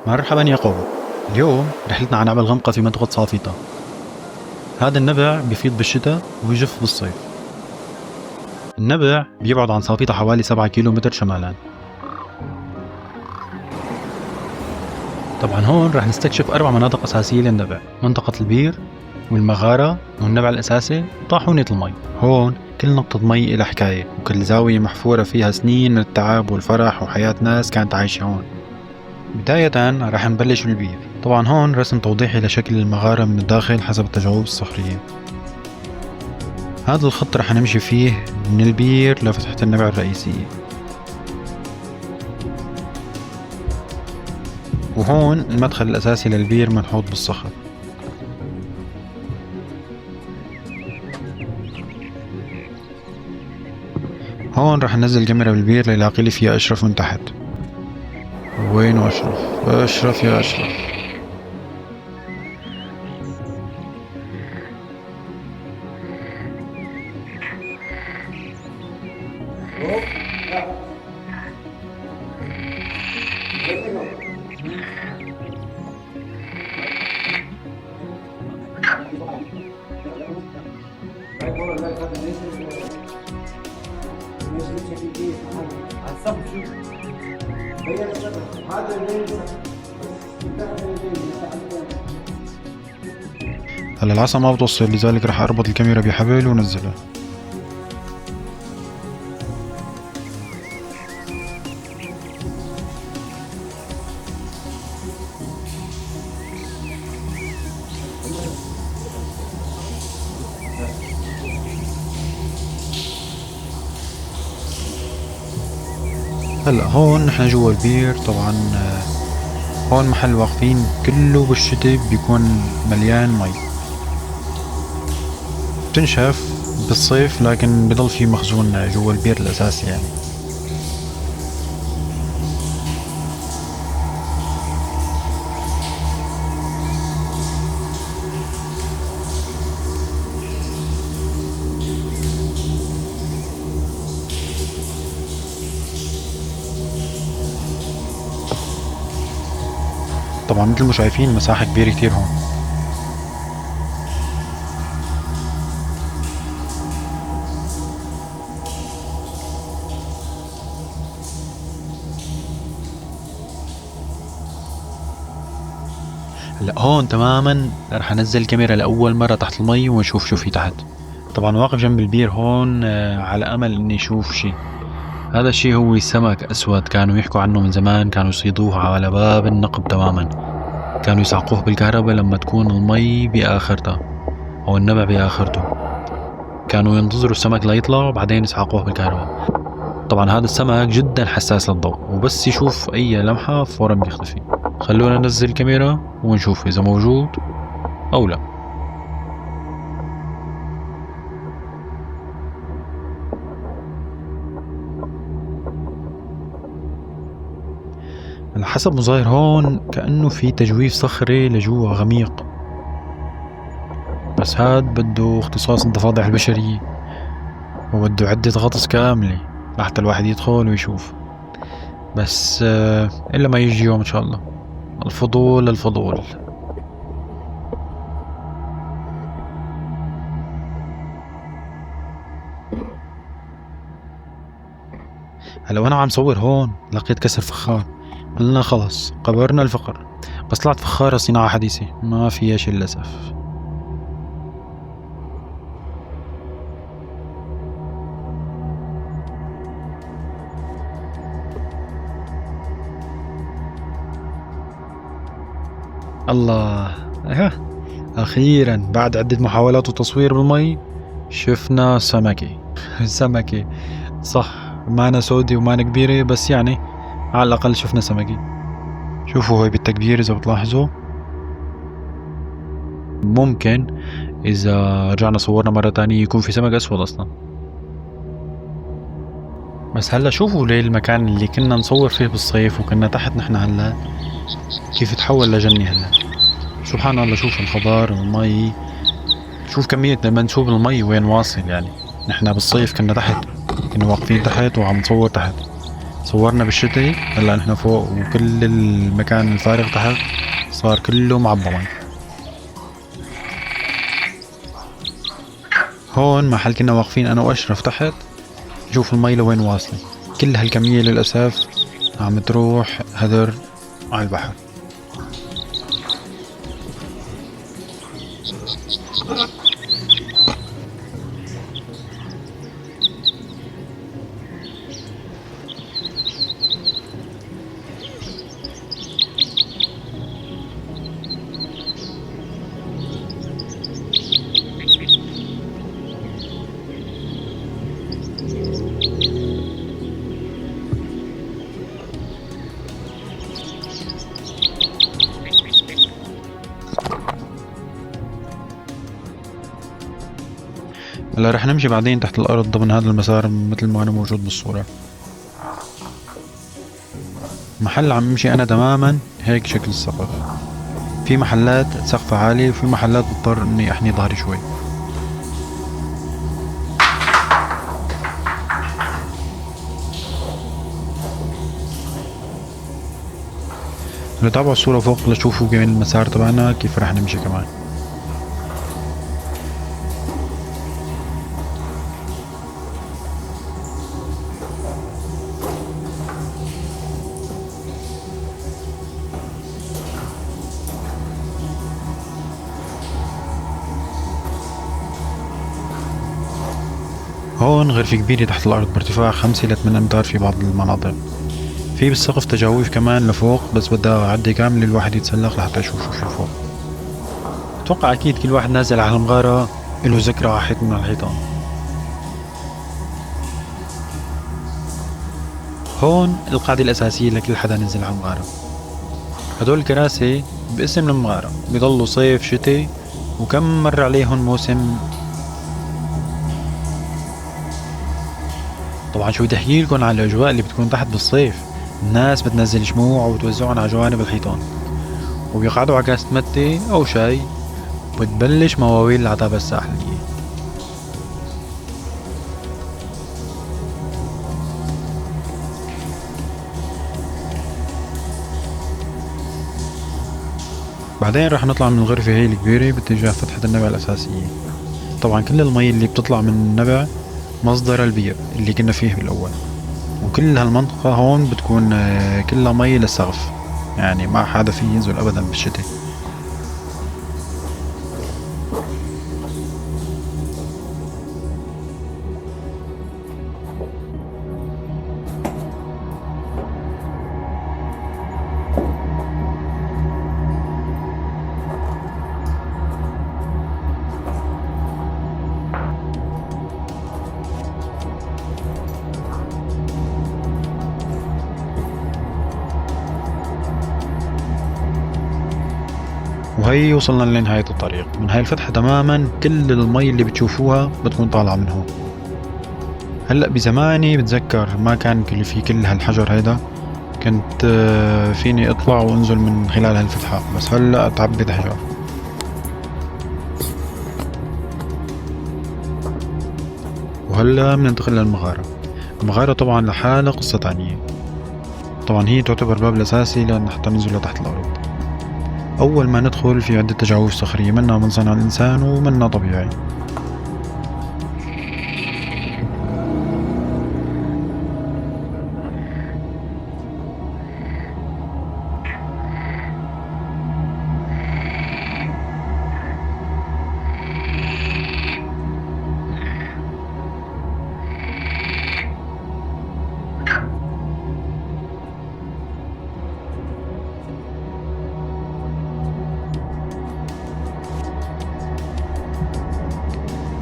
مرحبا يا قوم. اليوم رحلتنا عن نعمل غمقة في منطقة صافيطة. هذا النبع بيفيض بالشتاء ويجف بالصيف. النبع بيبعد عن صافيطة حوالي 7 كيلومتر شمالا. طبعا هون رح نستكشف 4 مناطق أساسية للنبع: منطقة البير والمغارة والنبع الأساسي وطاحونة المي. هون كل نقطة مي إلها حكاية، وكل زاوية محفورة فيها سنين من التعب والفرح وحياة ناس كانت عايشة هون. بداية رح نبلش بالبير. طبعا هون رسم توضيحي لشكل المغارة من الداخل حسب التجاوب الصخرية. هذا الخط رح نمشي فيه من البير لفتحة النبع الرئيسية، وهون المدخل الأساسي للبير منحوط بالصخر. هون رح ننزل كاميرا بالبير ليلاقي لي فيها أشرف من تحت. وينه أشرف؟ أشرف يا أشرف. هلا العصا ما بتوصل، لذلك رح اربط الكاميرا بحبل ونزلها. هلا هون نحن جوا البير. طبعا هون محل واقفين كله بالشتاء بيكون مليان مي، بتنشف بالصيف لكن بضل في مخزون جوا البير الأساسي يعني. طبعا مثل ما شايفين مساحة كبيرة كتير هون. هلا هون تماما رح انزل الكاميرا لأول مرة تحت المي ونشوف شو في تحت. طبعا واقف جنب البير هون على أمل إني أشوف شي. هذا الشي هو سمك أسود كانوا يحكوا عنه من زمان، كانوا يصيدوه على باب النقب تماما. كانوا يسعقوه بالكهرباء لما تكون المي بآخرتها أو النبع بآخرته. كانوا ينتظروا السمك ليطلع وبعدين يسعقوه بالكهرباء. طبعا هذا السمك جدا حساس للضوء، وبس يشوف أي لمحة فورا بيختفي. خلونا ننزل الكاميرا ونشوف إذا موجود أو لا. على حسب مظاهر هون كأنه في تجويف صخري لجوا غميق، بس هاد بده اختصاص الضفادع البشرية وبده عدة غطس كاملة لحتى الواحد يدخل ويشوف. بس إلا ما يجي يوم إن شاء الله. الفضول الفضول. هلا وانا عم صور هون لقيت كسر فخار. قلنا خلص قبرنا الفقر، بس طلعت فخارة صناعة حديثة ما فيها شي للأسف. الله، أخيرا بعد عدة محاولات وتصوير بالمي شفنا سمكة. سمكة صح، مانا سودي ومانا كبيرة، بس يعني على الأقل شفنا سمكة. شوفوا هاي بالتكبير إذا بتلاحظوا. ممكن إذا رجعنا صورنا مرة تانية يكون في سمك أسود أصلا. بس هلا شوفوا ليه المكان اللي كنا نصور فيه بالصيف وكنا تحت نحن هلا كيف تحول لجنة هلا. سبحان الله، شوف الخضار والمي، شوف كمية منسوب المي وين واصل. يعني نحن بالصيف كنا تحت، كنا واقفين تحت وعم نصور تحت، صورنا بالشتاء، هلا نحن فوق وكل المكان الفارغ تحت صار كله معبى مي. هون محل كنا واقفين انا واشرف تحت، شوف المي لوين واصلة، كل هالكمية للأسف عم تروح هدر على البحر. هلا رح نمشي بعدين تحت الأرض ضمن هذا المسار مثل ما أنا موجود بالصورة. محل عم امشي أنا تماما هيك شكل السقف، في محلات سقفها عالي وفي محلات بضطر إني أحني ظهري شوي. تابعوا الصورة فوق لتشوفوا كمان المسار تبعنا كيف رح نمشي كمان. هون غرفة كبيرة تحت الأرض بارتفاع 5 إلى 8 أمتار في بعض المناطق، في بالسقف تجاويف كمان لفوق، بس بدها عدة كاملة الواحد يتسلق لحتى يشوف شو فوق. أتوقع أكيد كل واحد نازل على المغارة له ذكرى على حيط من الحيطان. هون القاعدة الأساسية لكل حدا نزل على المغارة. هدول الكراسي باسم المغارة بيضلوا صيف شتي، وكم مر عليهم موسم. طبعا شو بدي احكي لكم على الاجواء اللي بتكون تحت بالصيف، الناس بتنزل شموع وبتوزعهم على جوانب الحيطان، وبيقعدوا على كاسة متي او شاي، وبتبلش مواويل العتبة الساحلية. بعدين رح نطلع من الغرفة هي الكبيرة باتجاه فتحة النبع الأساسية. طبعا كل المي اللي بتطلع من النبع مصدر البير اللي كنا فيه بالأول، وكل هالمنطقة هون بتكون كلها مي للسقف، يعني ما حدا فيه ينزل أبدا بالشتاء. وهي وصلنا لنهاية الطريق. من هاي الفتحة تماما كل المي اللي بتشوفوها بتكون طالعة من هون. هلأ بزماني بتذكر ما كان في كل هالحجر هيدا، كنت فيني اطلع وانزل من خلال هالفتحة، بس هلأ تعبت حجر. وهلأ بننتقل للمغارة. المغارة طبعا لحالها قصة تانية. طبعا هي تعتبر باب الأساسي لحتى ننزل لتحت الأرض. أول ما ندخل في عدة تجاوز صخرية، منها من صنع الإنسان ومنها طبيعي.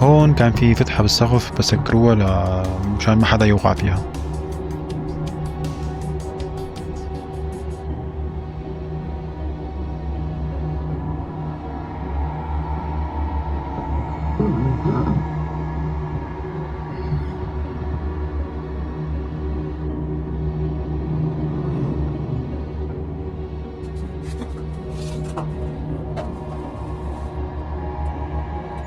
هون كان في فتحة بالسقف بس سكروها مشان ما حدا يوقع فيها.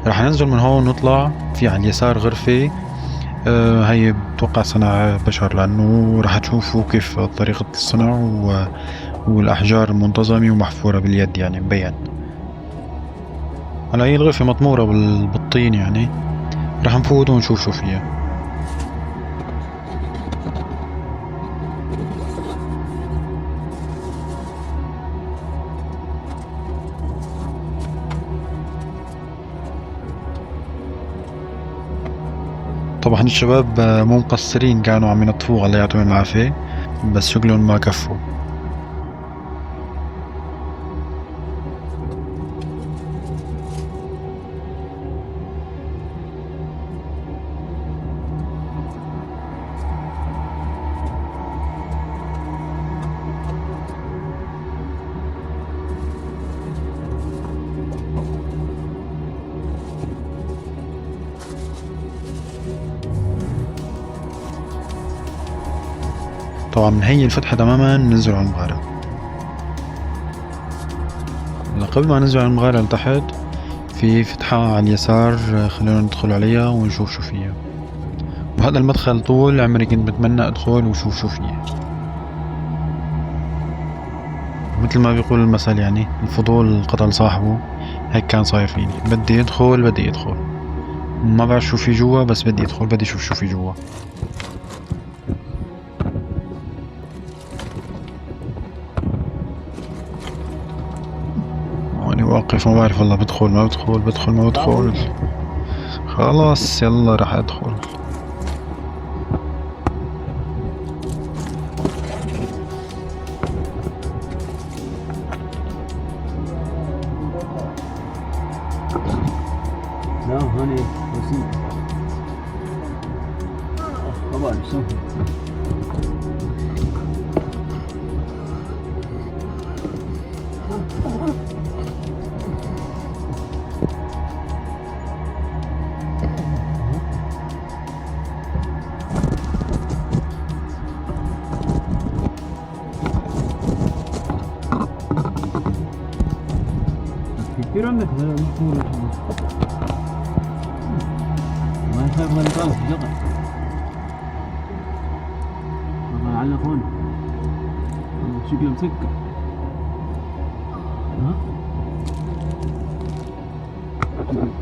رح ننزل من هون ونطلع في على اليسار غرفة، هي أتوقع صنع بشر، لأنه راح تشوفوا كيف طريقة الصنع والأحجار منتظمة ومحفورة باليد، يعني مبين. هلا هي الغرفة مطمورة بالطين يعني. راح نفوت ونشوف شو فيها. طبعا الشباب مو مقصرين، كانوا عم ينظفوه الله يعطيهم العافية، بس شكلهم ما كفوا. طبعا من هي الفتحة تماما ننزل على المغارة. قبل ما ننزل على المغارة لتحت في فتحة على اليسار، خلونا ندخل عليها ونشوف شو فيها. وهذا المدخل طول عمري كنت بتمنى ادخل وشوف شو فيه. مثل ما بيقول المثل يعني الفضول قتل صاحبه، هيك كان صاير فيني، بدي ادخل ما بعرف شو في جوا، بس بدي ادخل، بدي اشوف شو في جوا. وانا واقف ما بعرف والله، بدخل. خلاص يلا راح ادخل. لا هوني بسيط طبعا شوف. كثير عندك مشهورة ما يخاف من طالب جقع علق هون شكله مسكر. ها؟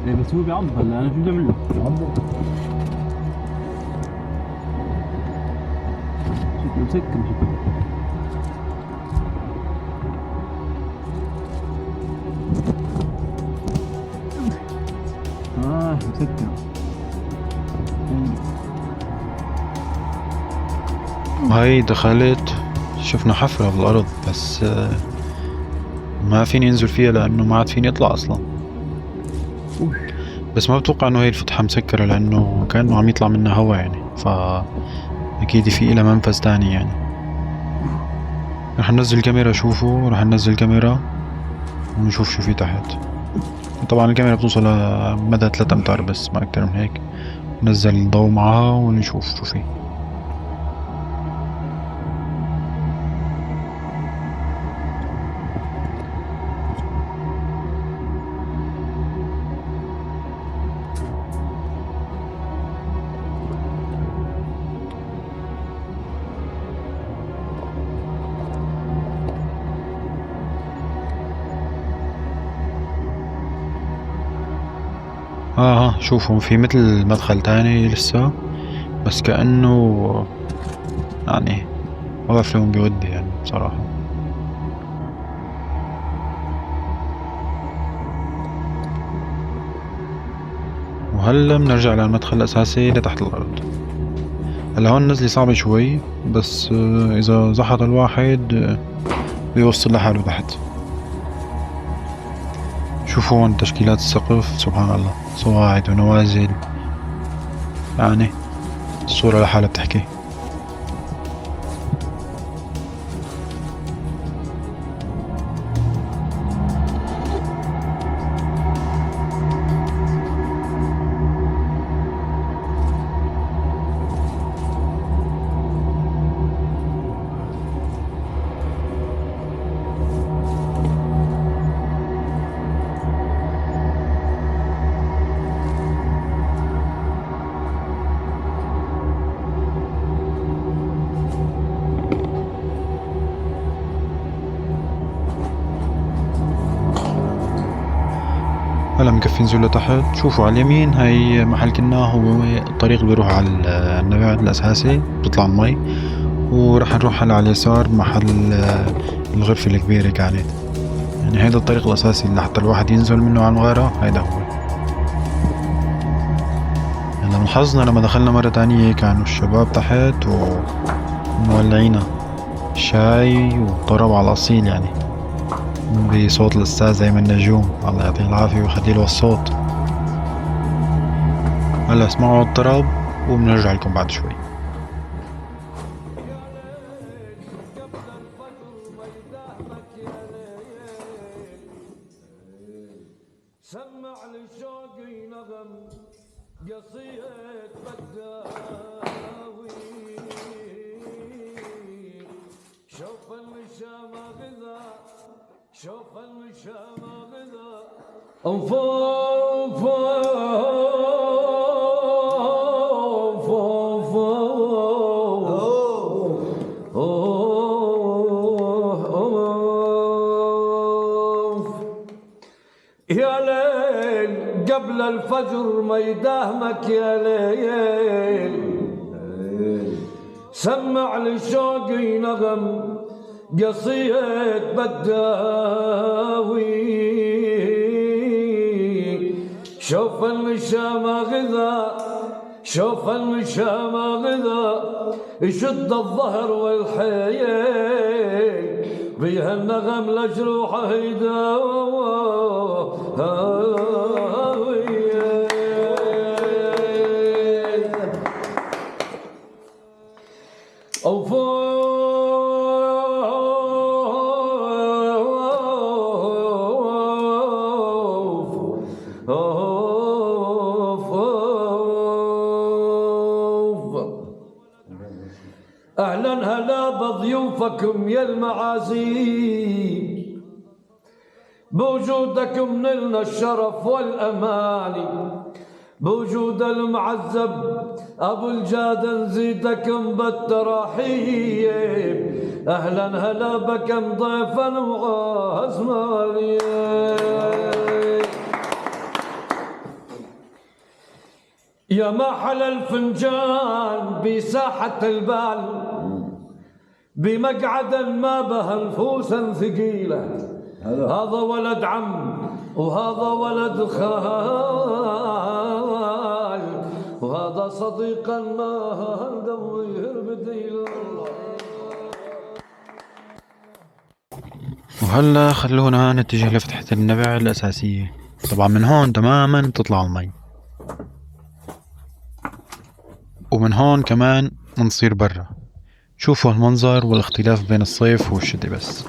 ايه بس هو بيعض، هلا انا شو بدي اعمل له؟ بيعض شكله مسكر شكله. مسكر. هاي دخلت شفنا حفرة بالأرض، بس ما فيني انزل فيها لأنه ما عاد فيني اطلع أصلا. بس ما بتوقع انه هي الفتحة مسكرة، لأنه كأنه عم يطلع منها هوا يعني، أكيد في إلها منفذ تاني يعني. رح ننزل الكاميرا رح ننزل الكاميرا ونشوف شو في تحت. طبعا الكاميرا بتوصل لمدى 3 أمتار بس، ما أكتر من هيك. نزل الضوء معها ونشوف شو في. شوفوا في مثل مدخل تاني لسه، بس كأنه يعني ما بعرف لون بيودي يعني بصراحة. وهلا بنرجع للمدخل الأساسي لتحت الأرض. هلا هون نزلي صعبة شوي، بس إذا زحط الواحد بيوصل لحاله تحت. شوفوا هون تشكيلات السقف، سبحان الله، صواعد ونوازل، يعني الصورة لحالها بتحكي. هلا مكفي نزول لتحت. شوفوا على اليمين هاي محل كنا، هو الطريق بيروح على النبع الأساسي بيطلع المي، ورح نروح هلا على اليسار محل الغرفة الكبيرة كانت. يعني هيدا الطريق الأساسي اللي حتى الواحد ينزل منه على المغارة، هيدا هو. هلا من حظنا لما دخلنا مرة تانية كانوا الشباب تحت ومولعينا شاي وطرب على الأصيل، يعني بصوت الأستاذ أيمن نجوم الله يعطيه العافية ويخليله الصوت. هلا اسمعوا الطرب وبنرجع لكم بعد شوي. سمع لشوقي نغم قصيد بداوي، شوف النشام غذا، شوف النشام غذا انفوف يا ليل قبل الفجر ما يداهمك يا ليل، سمع لشوقي نغم قصيد بداوي، شوف النشام غذا، شوف النشام غذا يشد الظهر والحيل، بيها النغم لجروحه يداوي. أهلا هلا بضيوفكم يا المعازيم، بوجودكم نلنا الشرف والأماني، بوجود المعذب أبو الجاد نزيدكم بالتراحيب، أهلا هلا بكم ضيفا وعزماني. يا ما حلى الفنجان بساحة البال، بمقعد ما بها نفوسا ثقيلة، هذا ولد عم وهذا ولد خال، وهذا صديقا ما ندويه بديله. وهلا خلونا نتجه لفتحة النبع الأساسية. طبعا من هون تماما بتطلع المي، ومن هون كمان نصير برا. شوفوا المنظر والاختلاف بين الصيف والشتاء بس.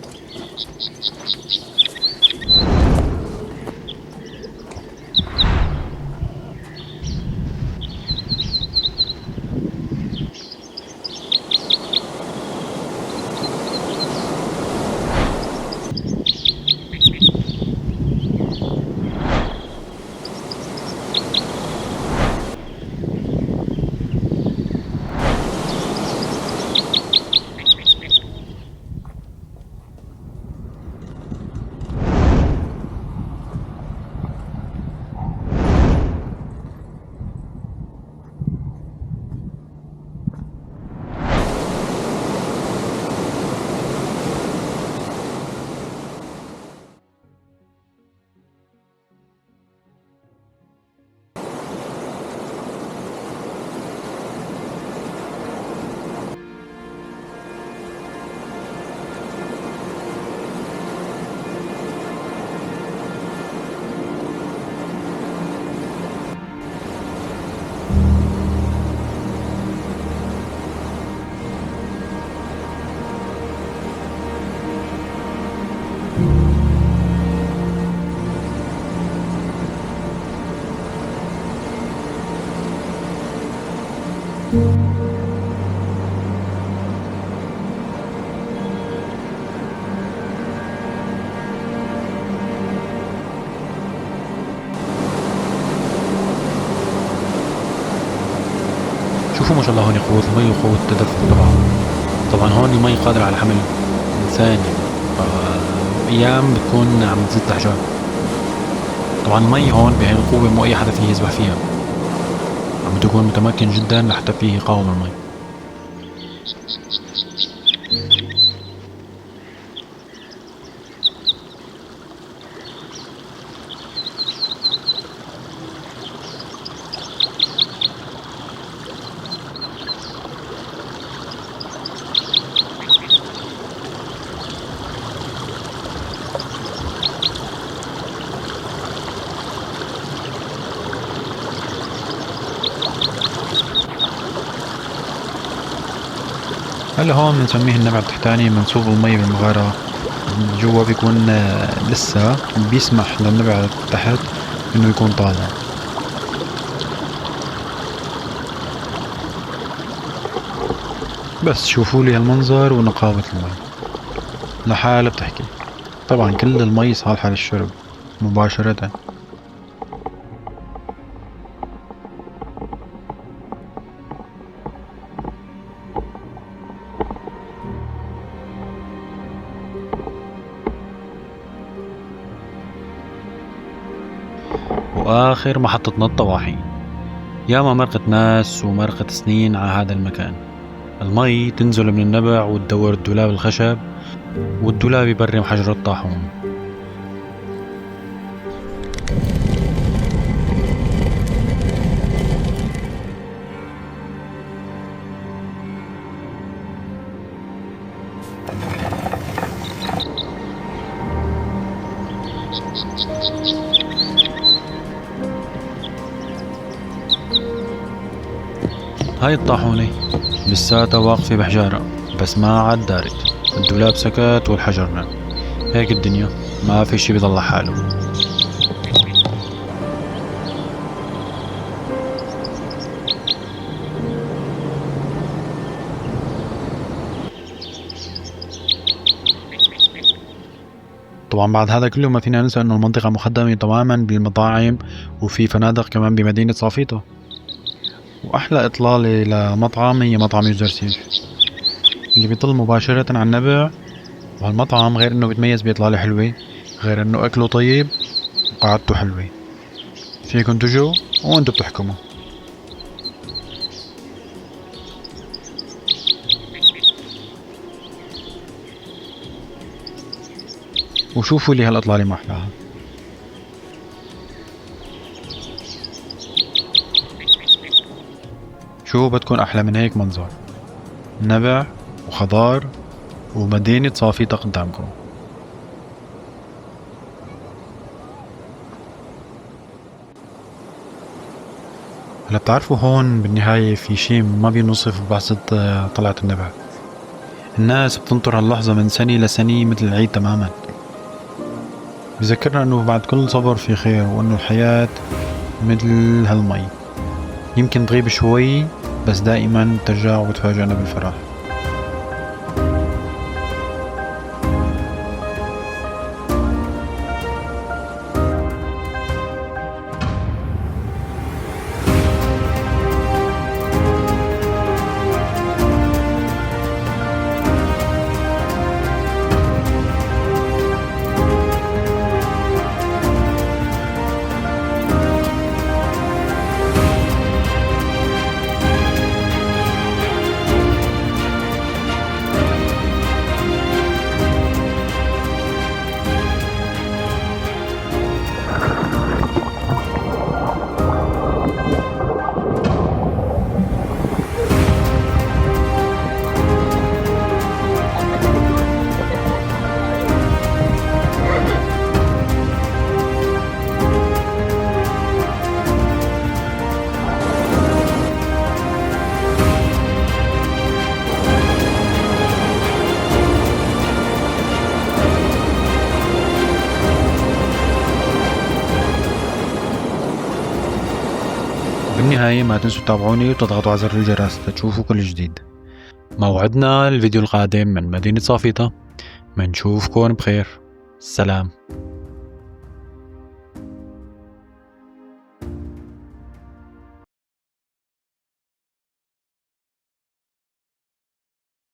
شوفوا ما شاء الله هون قوة المي وقوة التدفق تبعها. طبعا هون المي قادرة على حمل إنسان، يعني أيام بتكون عم تزيد الأحجار. طبعا المي هون بهي القوة مو أي حدا فيه يسبح فيها، عم تكون متمكن جدا لحتى فيه يقاوم المي. هلا هون بنسميه النبع التحتاني منسوب المي بالمغارة. جوا بيكون لسه بيسمح للنبع تحت انه يكون طالع. بس شوفوا لي هالمنظر ونقاوة المي لحالها بتحكي. طبعا كل المي صالحة للشرب مباشرة. وآخر محطتنا الطواحين. ياما مرقت ناس ومرقت سنين على هذا المكان. المي تنزل من النبع وتدور الدولاب الخشب، والدولاب يبرم حجر الطاحون. هاي الطاحونة لساتها واقفة بحجارة، بس ما عاد دارت. الدولاب سكت والحجر نام. هيك الدنيا، ما في شي بيطلع حاله. طبعا بعد هذا كله ما فينا ننسى انه المنطقة مخدمة تماما بالمطاعم، وفي فنادق كمان بمدينة صافيطة. واحلى اطلالة لمطعم هي مطعم يوزرسيف اللي بيطل مباشرة على النبع. وهالمطعم غير انه بيتميز باطلالة حلوة، غير انه اكله طيب وقعدته حلوة. فيكن تجوا وانتو بتحكموا. وشوفوا لي هالاطلالة ما احلاها. شو بتكون احلى من هيك منظر؟ نبع وخضار ومدينة صافيطة قدامكم. هلا بتعرفوا هون بالنهاية في شي ما بينوصف بحثة طلعة النبع. الناس بتنطر هاللحظة من سنة لسنة مثل العيد تماما. بذكرنا انه بعد كل صبر في خير، وانه الحياة مثل هالمي يمكن تغيب شوي بس دائما ترجع وتفاجئنا بالفرح. بالنهاية ما تنسوا تتابعوني وتضغطوا على زر الجرس لتشوفوا كل جديد. موعدنا الفيديو القادم من مدينة صافيطة. منشوفكن بخير. سلام.